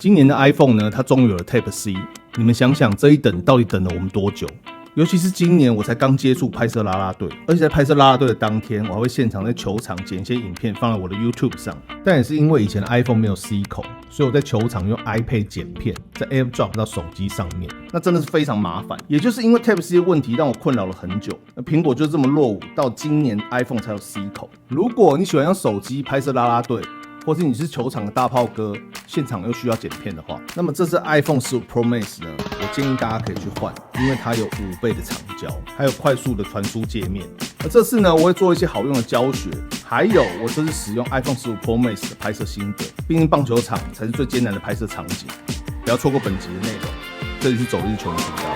今年的 iPhone 呢，它终于有了 Type-C。你们想想，这一等到底等了我们多久？尤其是今年，我才刚接触拍摄啦啦队，而且在拍摄啦啦队的当天，我还会现场在球场剪一些影片放在我的 YouTube 上。但也是因为以前的 iPhone 没有 C 口，所以我在球场用 iPad 剪片，在 AirDrop 到手机上面，那真的是非常麻烦。也就是因为 Type-C 的问题，让我困扰了很久。那苹果就这么落伍，到今年 iPhone 才有 C 口。如果你喜欢用手机拍摄啦啦队，或是你是球场的大炮哥，现场又需要剪片的话，那么这次 iPhone 15 Pro Max 呢，我建议大家可以去换，因为它有5倍的长焦，还有快速的传输界面。而这次呢，我会做一些好用的教学，还有我这次使用 iPhone 15 Pro Max 的拍摄心得。毕竟棒球场才是最艰难的拍摄场景，不要错过本集的内容。这里是走日球迷频道。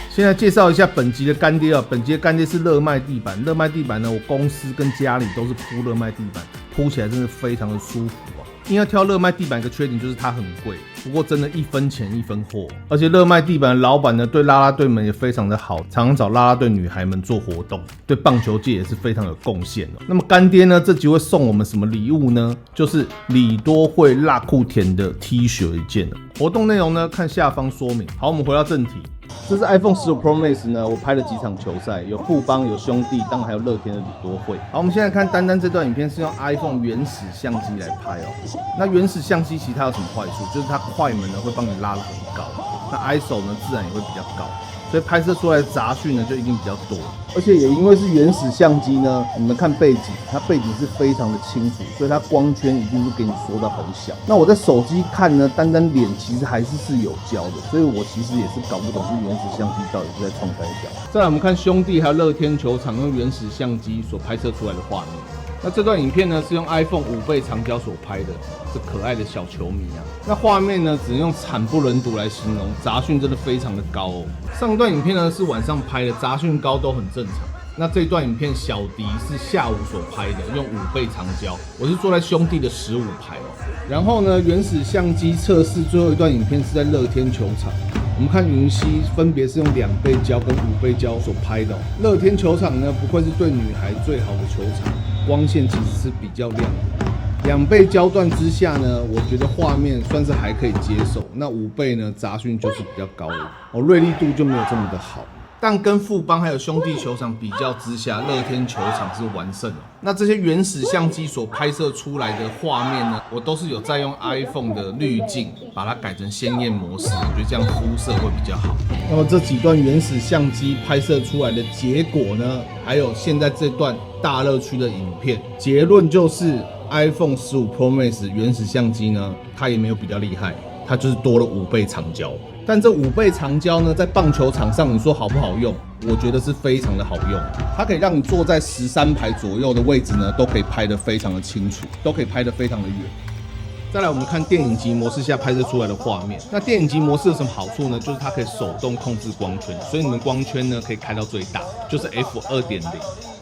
现在介绍一下本集的干爹啊，本集的干爹是热麦地板。热麦地板呢，我公司跟家里都是铺热麦地板，铺起来真的非常的舒服啊。硬要挑热麦地板一个缺点就是它很贵，不过真的1分钱1分货。而且热麦地板的老板呢，对啦啦队们也非常的好，常常找啦啦队女孩们做活动，对棒球界也是非常有贡献哦。那么干爹呢，这集会送我们什么礼物呢？就是李多惠辣酷甜的 T 恤一件。活动内容呢，看下方说明。好，我们回到正题。这是 iPhone 15 Pro Max 呢，我拍了几场球赛，有富邦，有兄弟，当然还有乐天的李多惠。好，我们现在看单单这段影片是用 iPhone 原始相机来拍哦。那原始相机其实它有什么坏处？就是它快门呢会帮你拉得很高，那 ISO 呢自然也会比较高，所以拍摄出来的杂讯呢就一定比较多。而且也因为是原始相机呢，你们看背景，它背景是非常的清楚，所以它光圈一定是给你缩到很小。那我在手机看呢，单单脸其实还是有焦的，所以我其实也是搞不懂是原始相机到底是在冲三小。再来我们看兄弟还有乐天球场用原始相机所拍摄出来的画面。那这段影片呢是用 iPhone 5倍长焦所拍的，这可爱的小球迷啊。那画面呢只能用惨不忍睹来形容，杂讯真的非常的高哦。上一段影片呢是晚上拍的，杂讯高都很正常。那这段影片小迪是下午所拍的，用5倍长焦，我是坐在兄弟的15排哦。然后呢，原始相机测试最后一段影片是在乐天球场。我们看云溪分别是用2倍焦跟5倍焦所拍的哦。乐天球场呢，不愧是对女孩最好的球场，光线其实是比较亮的。2倍焦段之下呢，我觉得画面算是还可以接受。那5倍呢，杂讯就是比较高了哦，锐利度就没有这么的好。但跟富邦还有兄弟球场比较之下，乐天球场是完胜哦。那这些原始相机所拍摄出来的画面呢，我都是有在用 iPhone 的滤镜把它改成鲜艳模式，我觉得这样肤色会比较好。那么这几段原始相机拍摄出来的结果呢，还有现在这段大乐区的影片，结论就是iPhone 15 Pro Max 原始相机呢，它也没有比较厉害，它就是多了5倍长焦。但这5倍长焦呢，在棒球场上你说好不好用？我觉得是非常的好用，它可以让你坐在13排左右的位置呢，都可以拍得非常的清楚，都可以拍得非常的远。再来，我们看电影级模式下拍摄出来的画面。那电影级模式有什么好处呢？就是它可以手动控制光圈，所以你们光圈呢可以开到最大，就是 F2.0。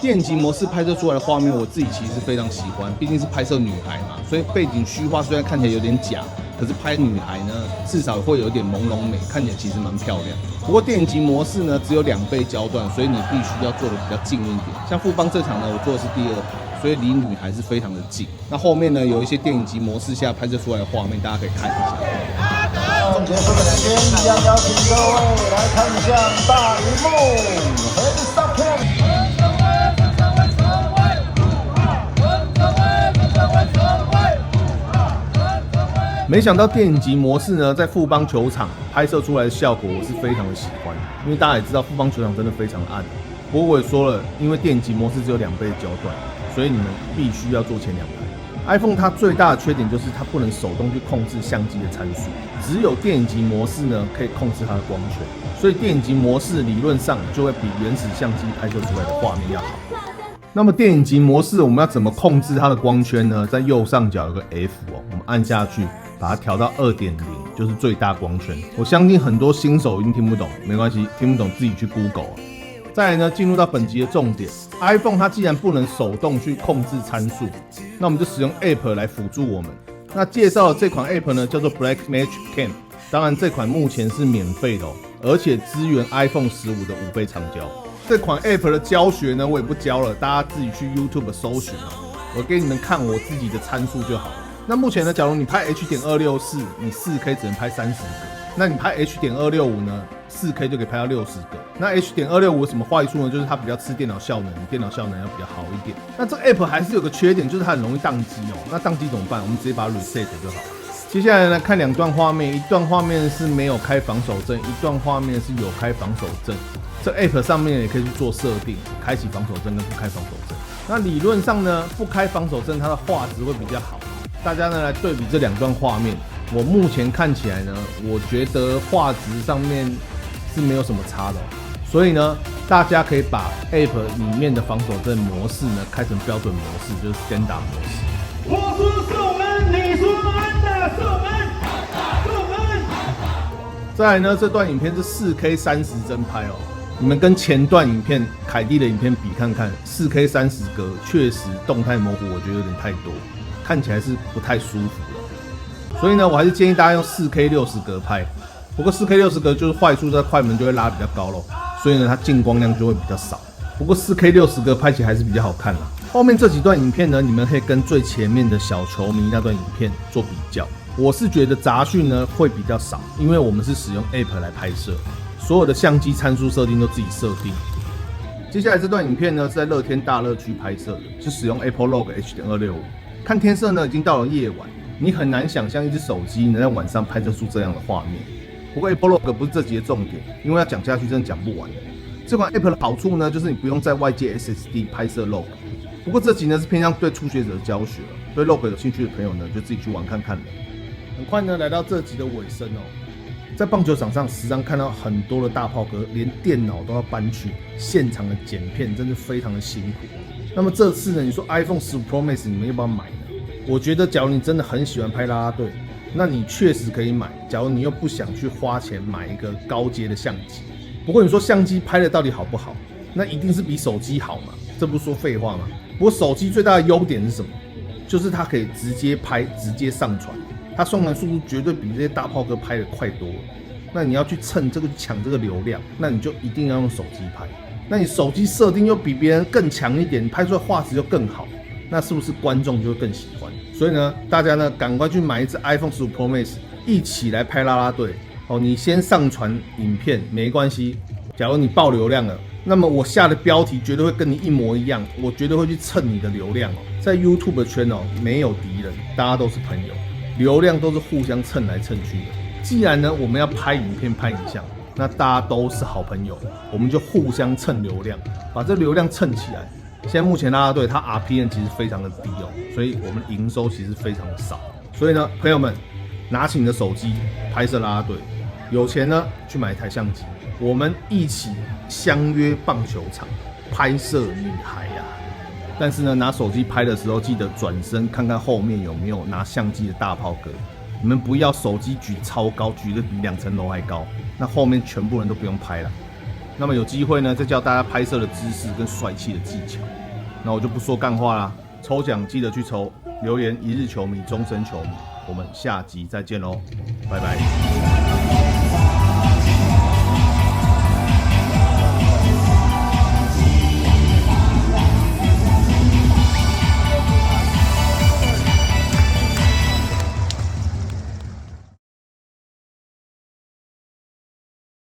电影级模式拍摄出来的画面，我自己其实非常喜欢，毕竟是拍摄女孩嘛，所以背景虚化虽然看起来有点假，可是拍女孩呢，至少会有点朦胧美，看起来其实蛮漂亮。不过电影级模式呢，只有2倍焦段，所以你必须要做的比较近一点。像富邦这场呢，我做的是第2排，所以离女孩是非常的近。那后面呢，有一些电影级模式下拍摄出来的画面，大家可以看一下。结束的时间，一样邀请各位来看向大荧幕。没想到电影级模式呢，在富邦球场拍摄出来的效果，我是非常的喜欢。因为大家也知道，富邦球场真的非常暗。不过我也说了，因为电影级模式只有2倍焦段，所以你们必须要坐前2排。iPhone 它最大的缺点就是它不能手动去控制相机的参数，只有电影级模式呢可以控制它的光圈，所以电影级模式理论上就会比原始相机拍摄出来的画面要好。那么电影级模式我们要怎么控制它的光圈呢？在右上角有个 F 哦，我们按下去把它调到 2.0， 就是最大光圈。我相信很多新手一定听不懂，没关系，听不懂自己去 Google 啊。再来呢，进入到本集的重点 ，iPhone 它既然不能手动去控制参数，那我们就使用 App 来辅助我们。那介绍的这款 App 呢，叫做 Blackmagic Cam，当然这款目前是免费的哦。而且支援 iPhone 15的5倍长焦。这款 App 的教学呢，我也不教了，大家自己去 YouTube 搜寻我给你们看我自己的参数就好了。那目前呢，假如你拍 H.264， 你 4K 只能拍30格，那你拍 H.265 呢，4K 就可以拍到60格。那 H.265 有什么坏处呢？就是它比较吃电脑效能，电脑效能要比较好一点。那这个 App 还是有个缺点，就是它很容易宕机那宕机怎么办？我们直接把它 reset 就好了。接下来呢，看2段画面，一段画面是没有开防守阵，一段画面是有开防守阵。这 App 上面也可以去做设定，开启防守阵跟不开防守阵。那理论上呢，不开防守阵，它的画质会比较好。大家呢来对比这2段画面，我目前看起来呢，我觉得画质上面是没有什么差的所以呢，大家可以把 App 里面的防守阵模式呢开成标准模式，就是 Standard 模式。我说送恩，你说安打送恩，送恩。再来呢，这段影片是 4K 30帧拍你们跟前段影片凯蒂的影片比看看 ，4K 30格确实动态模糊，我觉得有点太多，看起来是不太舒服了。所以呢，我还是建议大家用 4K 60格拍。不过 4K 60格就是坏处，在快门就会拉比较高咯，所以呢，它进光量就会比较少。不过 4K 60格拍起来还是比较好看啦。后面这几段影片呢，你们可以跟最前面的小球迷那段影片做比较。我是觉得杂讯呢会比较少，因为我们是使用 App 来拍摄。所有的相机参数设定都自己设定。接下来这段影片呢是在乐天大乐区拍摄的，是使用 Apple Log H.265。看天色呢已经到了夜晚，你很难想象一只手机能在晚上拍摄出这样的画面。不过 Apple Log 不是这集的重点，因为要讲下去真的讲不完。这款 App 的好处呢，就是你不用在外接 SSD 拍摄 Log。不过这集呢是偏向对初学者的教学，对 Log 有兴趣的朋友呢就自己去玩看看了。很快呢来到这集的尾声在棒球场上，时常看到很多的大炮哥，连电脑都要搬去现场的剪片，真是非常的辛苦。那么这次呢，你说 iPhone 15 Pro Max 你们要不要买呢？我觉得，假如你真的很喜欢拍啦啦队，那你确实可以买。假如你又不想去花钱买一个高阶的相机，不过你说相机拍的到底好不好？那一定是比手机好嘛，这不是说废话吗？不过手机最大的优点是什么？就是它可以直接拍，直接上传。它上传速度绝对比这些大炮哥拍的快多了。那你要去蹭这个抢这个流量，那你就一定要用手机拍。那你手机设定又比别人更强一点，拍出来画质就更好，那是不是观众就会更喜欢？所以呢，大家呢赶快去买一支 iPhone 15 Pro Max， 一起来拍啦啦队。你先上传影片没关系，假如你爆流量了，那么我下的标题绝对会跟你一模一样，我绝对会去蹭你的流量在 YouTube 的圈没有敌人，大家都是朋友。流量都是互相蹭来蹭去的。既然呢我们要拍影片拍影像，那大家都是好朋友，我们就互相蹭流量，把这流量蹭起来。现在目前啦啦队它 RPM 其实非常的低所以我们的营收其实非常的少。所以呢，朋友们拿起你的手机拍摄啦啦队，有钱呢去买一台相机，我们一起相约棒球场拍摄女孩但是呢，拿手机拍的时候，记得转身看看后面有没有拿相机的大炮哥。你们不要手机举超高，举得比2层楼还高，那后面全部人都不用拍了。那么有机会呢，再教大家拍摄的姿势跟帅气的技巧。那我就不说干话啦，抽奖记得去抽，留言一日球迷，终身球迷。我们下集再见喽，拜拜。